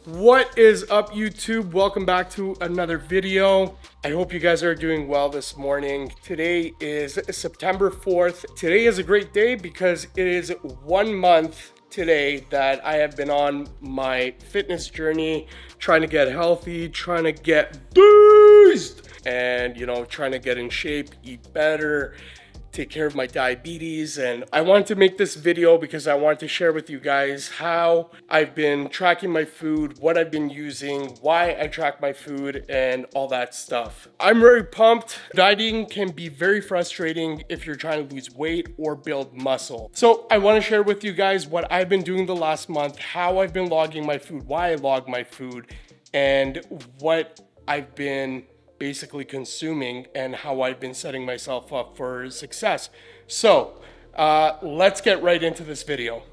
What is up, YouTube? Welcome back to another video. I hope you guys are doing well this morning. Today is September 4th. Today is a great day because it is 1 month today that I have been on my fitness journey, trying to get healthy, trying to get boosted, and trying to get in shape, eat better, take care of my diabetes. And I wanted to make this video because I wanted to share with you guys how I've been tracking my food, what I've been using, why I track my food, and all that stuff. I'm very pumped. Dieting can be very frustrating if you're trying to lose weight or build muscle. So I want to share with you guys what I've been doing the last month, how I've been logging my food, why I log my food, and what I've been basically consuming and how I've been setting myself up for success. So let's get right into this video.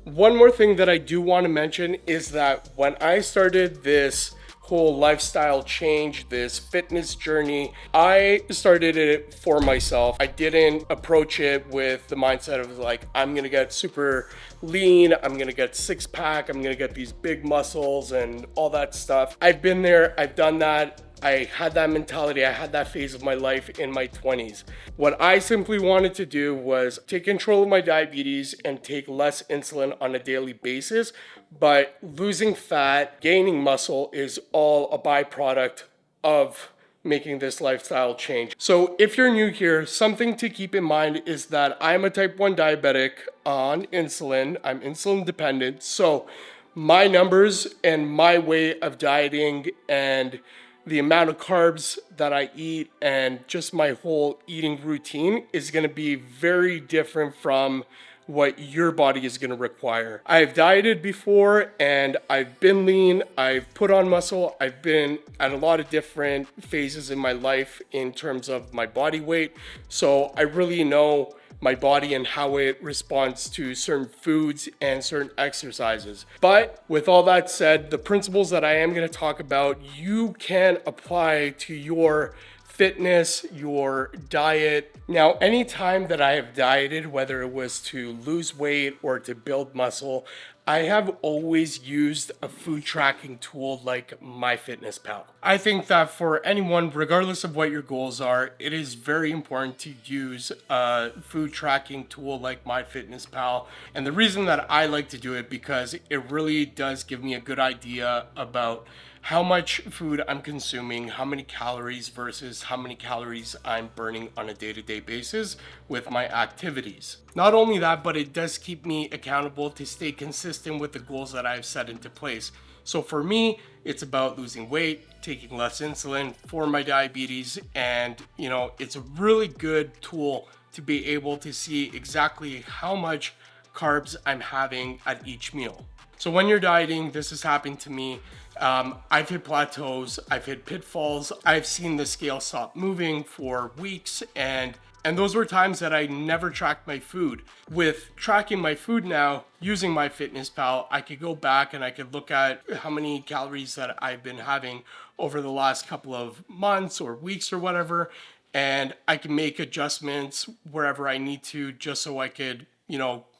One more thing that I do want to mention is that when I started this whole lifestyle change, this fitness journey, I started it for myself. I didn't approach it with the mindset of like, I'm gonna get super lean, I'm gonna get six pack, I'm gonna get these big muscles and all that stuff. I've been there, I've done that. I had that mentality, I had that phase of my life in my 20s. What I simply wanted to do was take control of my diabetes and take less insulin on a daily basis, but losing fat, gaining muscle is all a byproduct of making this lifestyle change. So if you're new here, something to keep in mind is that I'm a type 1 diabetic on insulin. I'm insulin dependent. So my numbers and my way of dieting and the amount of carbs that I eat and just my whole eating routine is going to be very different from what your body is going to require. I've dieted before and I've been lean, I've put on muscle, I've been at a lot of different phases in my life in terms of my body weight. So I really know my body and how it responds to certain foods and certain exercises. But with all that said, the principles that I am going to talk about, you can apply to your fitness, your diet. Now, anytime that I have dieted, whether it was to lose weight or to build muscle, I have always used a food tracking tool like MyFitnessPal. I think that for anyone, regardless of what your goals are, it is very important to use a food tracking tool like MyFitnessPal. And the reason that I like to do it because it really does give me a good idea about how much food I'm consuming, how many calories versus how many calories I'm burning on a day-to-day basis with my activities. Not only that, but it does keep me accountable to stay consistent with the goals that I've set into place. So for me, it's about losing weight, taking less insulin for my diabetes, and it's a really good tool to be able to see exactly how much carbs I'm having at each meal. So when you're dieting, this has happened to me. I've hit plateaus, I've hit pitfalls, I've seen the scale stop moving for weeks, and those were times that I never tracked my food. With tracking my food now, using MyFitnessPal, I could go back and I could look at how many calories that I've been having over the last couple of months or weeks or whatever, and I can make adjustments wherever I need to just so I could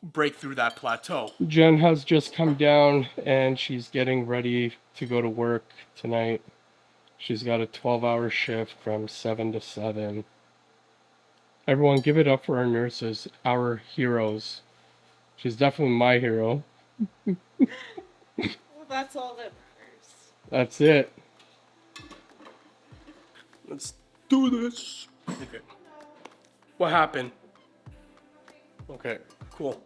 break through that plateau. Jen has just come down and she's getting ready to go to work tonight. She's got a 12-hour shift from 7 to 7. Everyone give it up for our nurses, our heroes. She's definitely my hero. Well, that's all that matters. That's it. Let's do this. Okay. What happened? Okay, cool.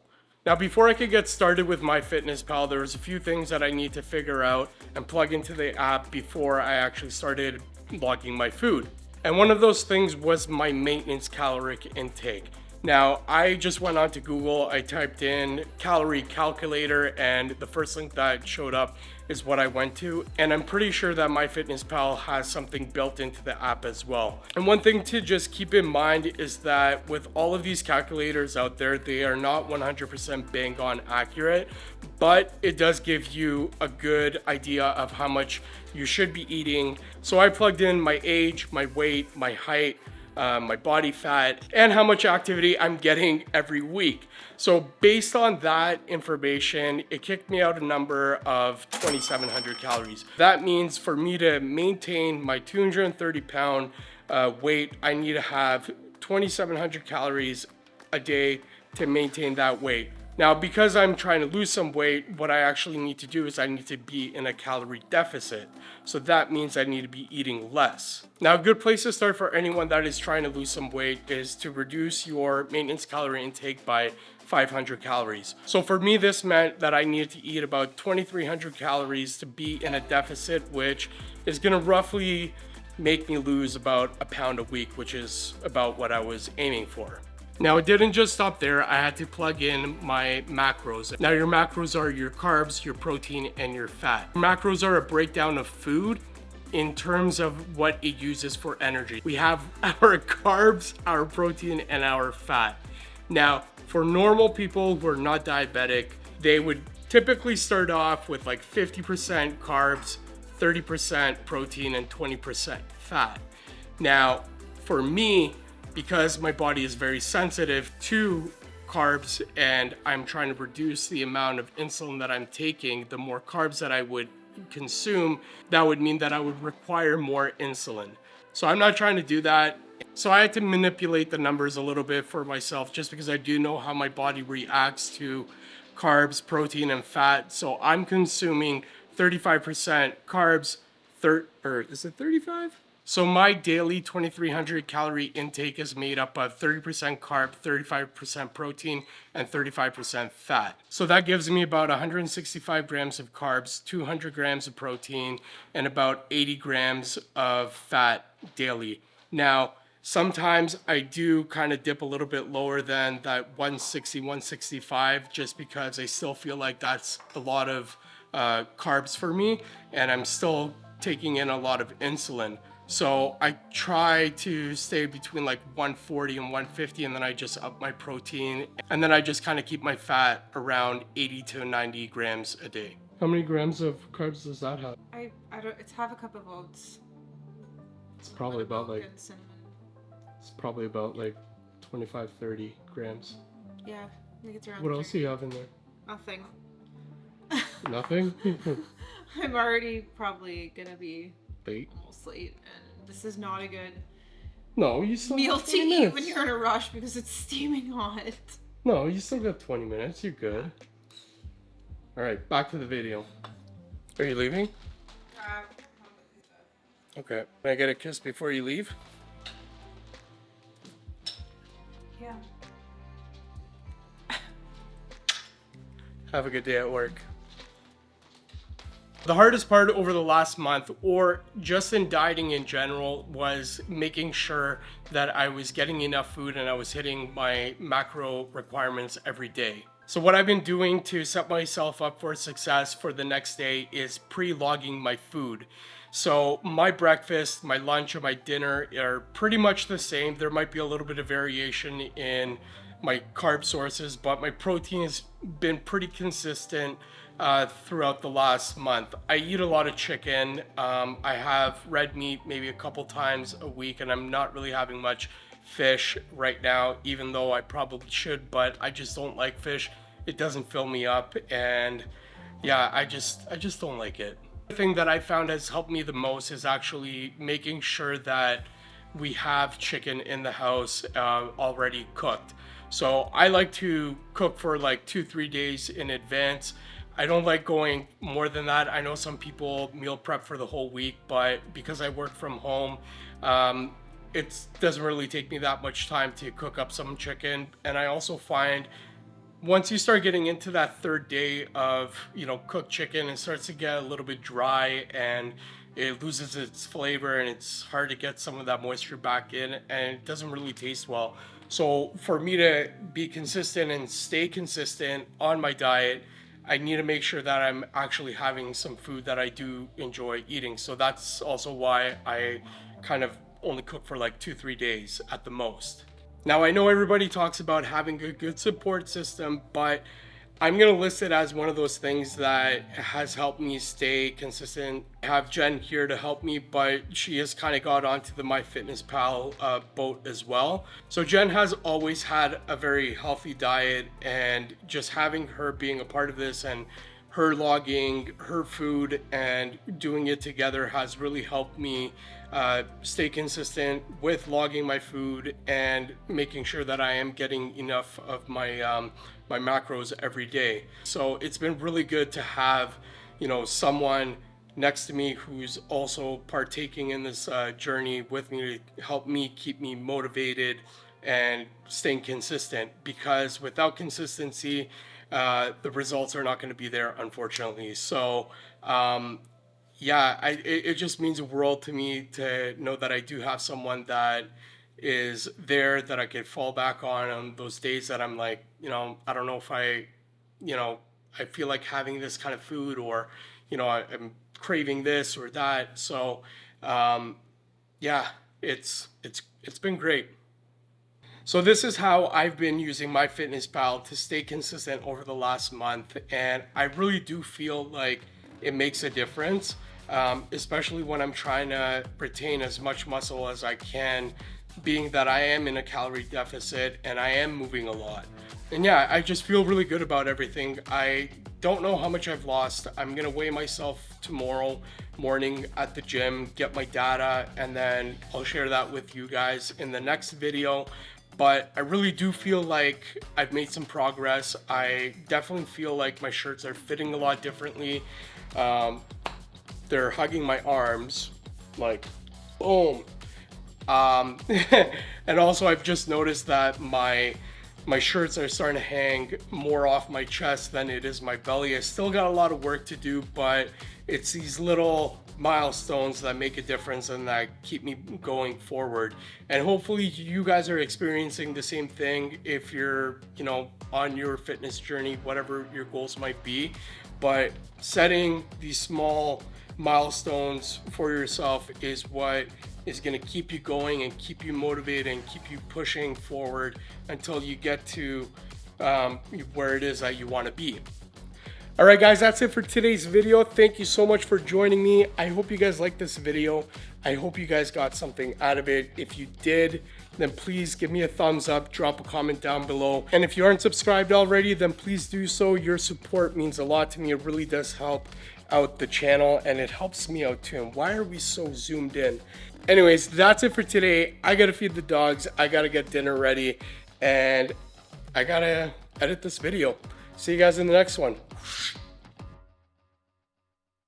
Now, before I could get started with MyFitnessPal, there was a few things that I need to figure out and plug into the app before I actually started logging my food. And one of those things was my maintenance caloric intake. Now, I just went onto Google, I typed in Calorie Calculator, and the first link that showed up is what I went to. And I'm pretty sure that MyFitnessPal has something built into the app as well. And one thing to just keep in mind is that with all of these calculators out there, they are not 100% bang on accurate, but it does give you a good idea of how much you should be eating. So I plugged in my age, my weight, my height, my body fat, and how much activity I'm getting every week. So based on that information, it kicked me out a number of 2,700 calories. That means for me to maintain my 230-pound weight, I need to have 2,700 calories a day to maintain that weight. Now, because I'm trying to lose some weight, what I actually need to do is I need to be in a calorie deficit. So that means I need to be eating less. Now, a good place to start for anyone that is trying to lose some weight is to reduce your maintenance calorie intake by 500 calories. So for me, this meant that I needed to eat about 2,300 calories to be in a deficit, which is gonna roughly make me lose about a pound a week, which is about what I was aiming for. Now, it didn't just stop there. I had to plug in my macros. Now, your macros are your carbs, your protein, and your fat. Macros are a breakdown of food in terms of what it uses for energy. We have our carbs, our protein, and our fat. Now, for normal people who are not diabetic, they would typically start off with like 50% carbs, 30% protein, and 20% fat. Now, for me, because my body is very sensitive to carbs and I'm trying to reduce the amount of insulin that I'm taking, the more carbs that I would consume, that would mean that I would require more insulin. So I'm not trying to do that. So I had to manipulate the numbers a little bit for myself just because I do know how my body reacts to carbs, protein, and fat. So I'm consuming 35% carbs, is it 35? So my daily 2,300 calorie intake is made up of 30% carb, 35% protein, and 35% fat. So that gives me about 165 grams of carbs, 200 grams of protein, and about 80 grams of fat daily. Now, sometimes I do kind of dip a little bit lower than that 160, 165, just because I still feel like that's a lot of carbs for me, and I'm still taking in a lot of insulin. So I try to stay between like 140 and 150, and then I just up my protein, and then I just kind of keep my fat around 80 to 90 grams a day. How many grams of carbs does that have? I don't. It's half a cup of oats. It's probably about like And cinnamon. it's probably about like 25, 30 grams. Yeah, I think it's around. What else do you have in there? Nothing. Nothing? I'm already probably gonna be Late? almost late, and this is not a good No, you still meal got to 20 eat minutes. when you're in a rush because it's steaming hot. No, you still got 20 minutes. You're good. All right, back to the video. Are you leaving? Okay. Can I get a kiss before you leave? Yeah. Have a good day at work. The hardest part over the last month, or just in dieting in general, was making sure that I was getting enough food and I was hitting my macro requirements every day. So what I've been doing to set myself up for success for the next day is pre-logging my food. So my breakfast, my lunch, and my dinner are pretty much the same. There might be a little bit of variation in my carb sources, but my protein has been pretty consistent throughout the last month. I eat a lot of chicken. I have red meat maybe a couple times a week, and I'm not really having much fish right now, even though I probably should, but I just don't like fish. It doesn't fill me up, and yeah, I just don't like it. The thing that I found has helped me the most is actually making sure that we have chicken in the house already cooked. So I like to cook for like 2-3 days in advance. I don't like going more than that. I know some people meal prep for the whole week, but because I work from home, it doesn't really take me that much time to cook up some chicken. And I also find once you start getting into that third day of, cooked chicken, it starts to get a little bit dry and it loses its flavor and it's hard to get some of that moisture back in and it doesn't really taste well. So for me to be consistent and stay consistent on my diet, I need to make sure that I'm actually having some food that I do enjoy eating. So that's also why I kind of only cook for like 2-3 days at the most. Now, I know everybody talks about having a good support system, but I'm gonna list it as one of those things that has helped me stay consistent. I have Jen here to help me, but she has kind of got onto the MyFitnessPal boat as well. So Jen has always had a very healthy diet, and just having her being a part of this and her logging her food and doing it together has really helped me stay consistent with logging my food and making sure that I am getting enough of my my macros every day. So it's been really good to have, you know, someone next to me who's also partaking in this journey with me to help me keep me motivated and staying consistent, because without consistency, the results are not going to be there, unfortunately. So, yeah, it just means the world to me to know that I do have someone that is there that I could fall back on those days that I'm like, you know, I don't know if you know, I feel like having this kind of food, or, you know, I'm craving this or that. So, yeah, it's been great. So this is how I've been using MyFitnessPal to stay consistent over the last month, and I really do feel like it makes a difference, especially when I'm trying to retain as much muscle as I can, being that I am in a calorie deficit and I am moving a lot. And yeah, I just feel really good about everything. I don't know how much I've lost. I'm gonna weigh myself tomorrow morning at the gym, get my data, and then I'll share that with you guys in the next video. But I really do feel like I've made some progress. I definitely feel like my shirts are fitting a lot differently. They're hugging my arms, like, boom. Um, and also I've just noticed that my shirts are starting to hang more off my chest than it is my belly. I still got a lot of work to do, but it's these little milestones that make a difference and that keep me going forward. And hopefully you guys are experiencing the same thing if you're, you know, on your fitness journey, whatever your goals might be. But setting these small milestones for yourself is what is going to keep you going and keep you motivated and keep you pushing forward until you get to where it is that you want to be. All right, guys, that's it for today's video. Thank you so much for joining me. I hope you guys liked this video. I hope you guys got something out of it. If you did, then please give me a thumbs up, drop a comment down below. And if you aren't subscribed already, then please do so. Your support means a lot to me. It really does help out the channel, and it helps me out too. And why are we so zoomed in? Anyways, that's it for today. I gotta feed the dogs, I gotta get dinner ready, and I gotta edit this video. See you guys in the next one.